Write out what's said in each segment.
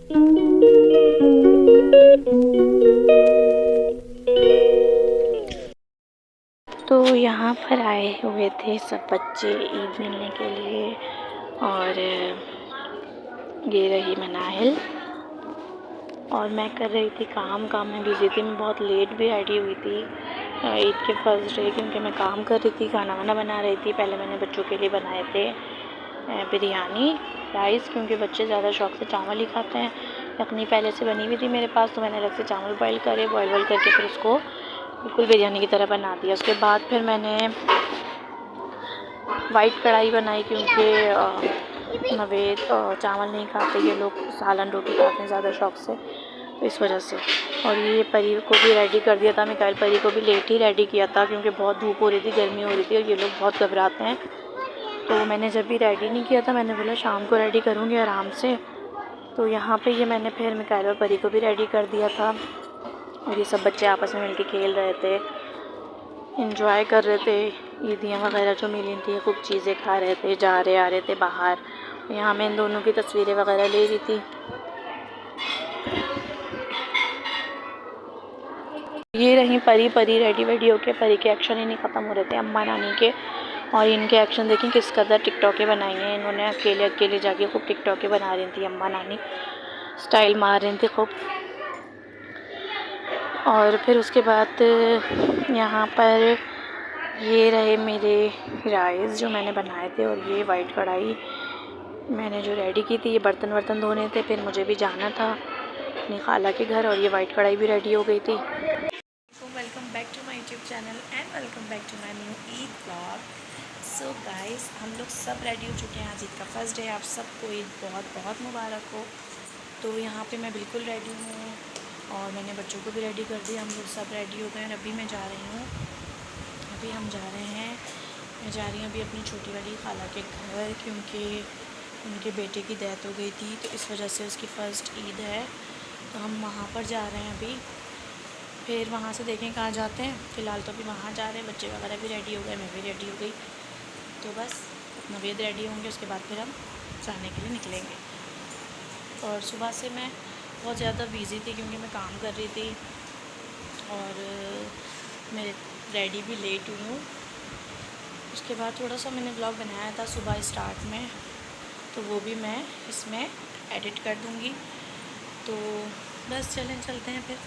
तो यहाँ पर आए हुए थे सब बच्चे ईद मिलने के लिए, और ये रही मनाहिल, और मैं कर रही थी काम में बिज़ी थी। मैं बहुत लेट भी रेडी हुई थी ईद के फर्स्ट डे, क्योंकि मैं काम कर रही थी, खाना वाना बना रही थी। पहले मैंने बच्चों के लिए बनाए थे बिरयानी राइस, क्योंकि बच्चे ज़्यादा शौक से चावल ही खाते हैं। यखनी पहले से बनी हुई थी मेरे पास, तो मैंने अलग से चावल बॉईल करके फिर उसको बिल्कुल बिरयानी की तरह बना दिया। उसके बाद फिर मैंने वाइट कढ़ाई बनाई, क्योंकि नवेद चावल नहीं खाते ये लोग, सालन रोटी खाते हैं ज़्यादा शौक से, तो इस वजह से। और ये परी को भी रेडी कर दिया था। मिकाइल परी को भी लेट ही रेडी किया था, क्योंकि बहुत धूप हो रही थी, गर्मी हो रही थी, और ये लोग बहुत घबराते हैं। तो मैंने जब भी रेडी नहीं किया था, मैंने बोला शाम को रेडी करूँगी आराम से। तो यहाँ पे ये मैंने फिर मिकाइल और परी को भी रेडी कर दिया था, और ये सब बच्चे आपस में मिलके खेल रहे थे, एंजॉय कर रहे थे। ईदियाँ वगैरह जो मिली थी, खूब चीज़ें खा रहे थे, जा रहे आ रहे थे बाहर। यहाँ मैं इन दोनों की तस्वीरें वगैरह ले रही थी। ये रही परी रेडी वेडी होके। परी के एक्शन ही नहीं ख़त्म हो रहे थे अम्मा नानी के, और इनके एक्शन देखें किस कदर टिकटॉकें बनाई हैं इन्होंने। अकेले जाके खूब टिकटॉकें बना रही थी अम्मा नानी, स्टाइल मार रही थी खूब। और फिर उसके बाद यहाँ पर ये रहे मेरे राइस जो मैंने बनाए थे, और ये वाइट कढ़ाई मैंने जो रेडी की थी। ये बर्तन धोने थे, फिर मुझे भी जाना था अपनी खाला के घर, और ये वाइट कढ़ाई भी रेडी हो गई थी। Welcome back to my YouTube channel and welcome back to my new Eid vlog. So guys, हम लोग सब रेडी हो चुके हैं। आज ईद का फर्स्ट डे, आप सबको ईद बहुत बहुत मुबारक हो। तो यहाँ पे मैं बिल्कुल रेडी हूँ, और मैंने बच्चों को भी रेडी कर दिया। हम लोग सब रेडी हो गए, और अभी मैं जा रही हूँ, अभी हम जा रहे हैं। मैं जा रही हूँ अभी अपनी छोटी वाली खाला के घर, क्योंकि उनके बेटे की डेथ हो गई थी, तो इस वजह से उसकी फ़र्स्ट ईद है, तो हम वहाँ पर जा रहे हैं अभी। फिर वहाँ से देखें कहाँ जाते हैं। फ़िलहाल तो अभी वहाँ जा रहे हैं। बच्चे वगैरह भी रेडी हो गए, मैं भी रेडी हो गई, तो बस नवेद रेडी होंगे, उसके बाद फिर हम जाने के लिए निकलेंगे। और सुबह से मैं बहुत ज़्यादा बिज़ी थी, क्योंकि मैं काम कर रही थी, और मैं रेडी भी लेट हुई हूँ। उसके बाद थोड़ा सा मैंने ब्लॉग बनाया था सुबह स्टार्ट में, तो वो भी मैं इसमें एडिट कर दूँगी। तो बस चलते हैं फिर।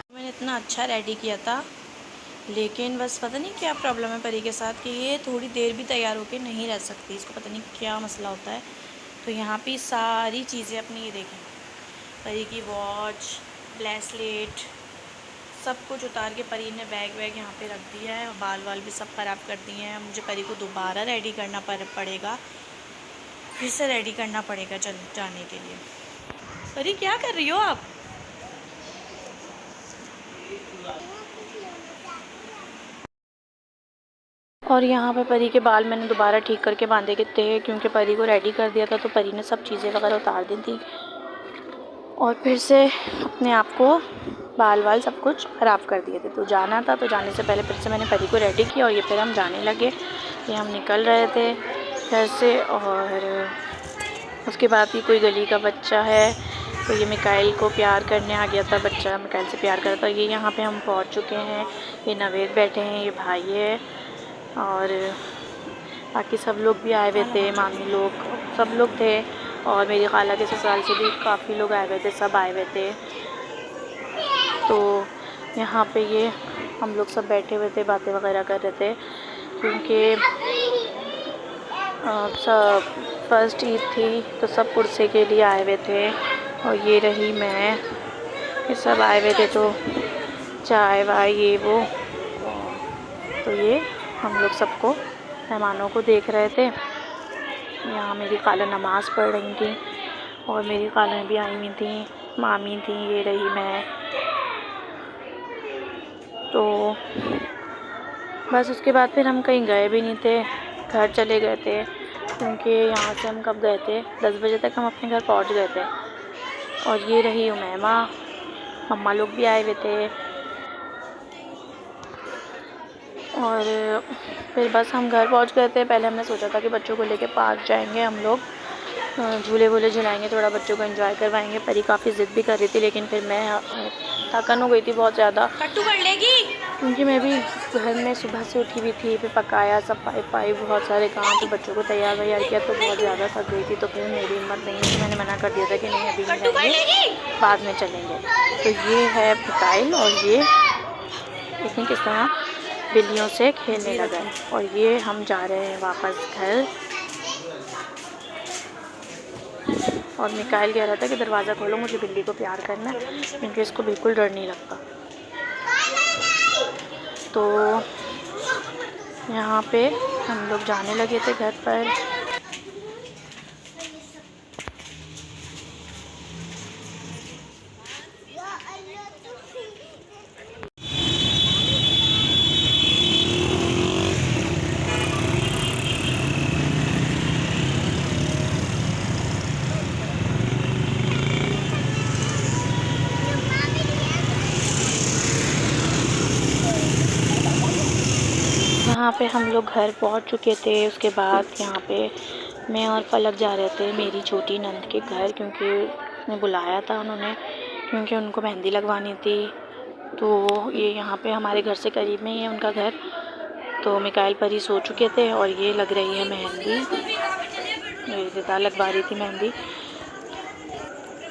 मैंने इतना अच्छा रेडी किया था, लेकिन बस पता नहीं क्या प्रॉब्लम है परी के साथ, कि ये थोड़ी देर भी तैयार होकर नहीं रह सकती। इसको पता नहीं क्या मसला होता है। तो यहाँ पे सारी चीज़ें अपनी ये देखें, परी की वॉच, ब्रेसलेट, सब कुछ उतार के परी ने बैग यहाँ पे रख दिया है, और बाल भी सब ख़राब कर दिए हैं। मुझे परी को दोबारा रेडी करना पड़ेगा, फिर से रेडी करना पड़ेगा जाने के लिए। परी क्या कर रही हो आप? और यहाँ पे परी के बाल मैंने दोबारा ठीक करके बांधे के थे, क्योंकि परी को रेडी कर दिया था, तो परी ने सब चीज़ें वगैरह उतार दी थी, और फिर से अपने आप को बाल सब कुछ ख़राब कर दिए थे। तो जाना था, तो जाने से पहले फिर से मैंने परी को रेडी किया, और ये फिर हम जाने लगे। ये हम निकल रहे थे घर से, और उसके बाद ही कोई गली का बच्चा है, तो ये मिकाइल को प्यार करने आ गया था। बच्चा मिकाइल से प्यार करता था। ये यहाँ पे हम पहुँच चुके हैं। ये नवेद बैठे हैं, ये भाई है, और बाकी सब लोग भी आए हुए थे, मामी लोग सब लोग थे, और मेरी खाला के ससुराल से भी काफ़ी लोग आए हुए थे, सब आए हुए थे। तो यहाँ पे ये हम लोग सब बैठे हुए थे, बातें वगैरह कर रहे थे, क्योंकि सब फर्स्ट ईद थी, तो सब पुरसे के लिए आए हुए थे। और ये रही मैं, ये सब आए हुए थे, तो चाय वाय ये वो, तो ये हम लोग सबको मेहमानों को देख रहे थे। यहाँ मेरी खाला नमाज़ पढ़ रही थी, और मेरी खाला भी आई हुई थी, मामी थी, ये रही मैं। तो बस उसके बाद फिर हम कहीं गए भी नहीं थे, घर चले गए थे, क्योंकि यहाँ से हम कब गए थे, 10 बजे तक हम अपने घर पहुँच गए थे। और ये रही उमैमा, मम्मा लोग भी आए हुए थे। और फिर बस हम घर पहुँच गए थे। पहले हमने सोचा था कि बच्चों को लेके पार्क जाएंगे हम लोग, झूले वूले झुलाएंगे, थोड़ा बच्चों को एंजॉय करवाएंगे। परी काफ़ी ज़िद भी कर रही थी, लेकिन फिर मैं थकन हो गई थी बहुत ज़्यादा, कट्टू कर लेगी, क्योंकि मैं भी घर में सुबह से उठी हुई थी, फिर पकाया, सफाई बहुत सारे काम, फिर बच्चों को तैयार वैयार किया, तो बहुत ज़्यादा थक गई थी। तो फिर मेरी हिम्मत नहीं थी, मैंने मना कर दिया था कि नहीं अभी नहीं जाएंगे, बाद में चलेंगे। तो ये है मिकाइल, और ये देखिए किस तरह बिल्लियों से खेलने लगा है। और ये हम जा रहे हैं वापस घर। और मिकाइल कह रहा था कि दरवाज़ा खोलो, मुझे बिल्ली को प्यार करना है, क्योंकि इसको बिल्कुल डर नहीं लगता। तो यहाँ पे हम लोग जाने लगे थे घर पर। यहाँ पे हम लोग घर पहुँच चुके थे। उसके बाद यहाँ पे मैं और फलक जा रहे थे मेरी छोटी नंद के घर, क्योंकि उसने बुलाया था उन्होंने, क्योंकि उनको मेहंदी लगवानी थी। तो ये यहाँ पे हमारे घर से करीब में ही है उनका घर। तो मिकाइल परी सो चुके थे और ये लग रही है मेहंदी, मेरी दिदा लगवा रही थी मेहंदी।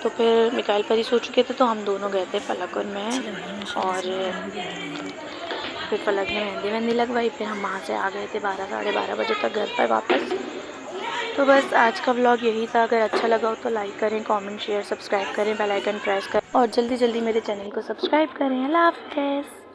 तो फिर मिकाइल परी सो चुके थे, तो हम दोनों गए थे, फलक और मैं। और फिर फलक ने मेहंदी लगवाई, फिर हम वहाँ से आ गए थे 12 साढ़े 12 बजे तक घर पर वापस। तो बस आज का व्लॉग यही था। अगर अच्छा लगा हो तो लाइक करें, कमेंट शेयर सब्सक्राइब करें, बेल आइकन प्रेस करें, और जल्दी जल्दी मेरे चैनल को सब्सक्राइब करें। अल्लाह हाफ़िज़।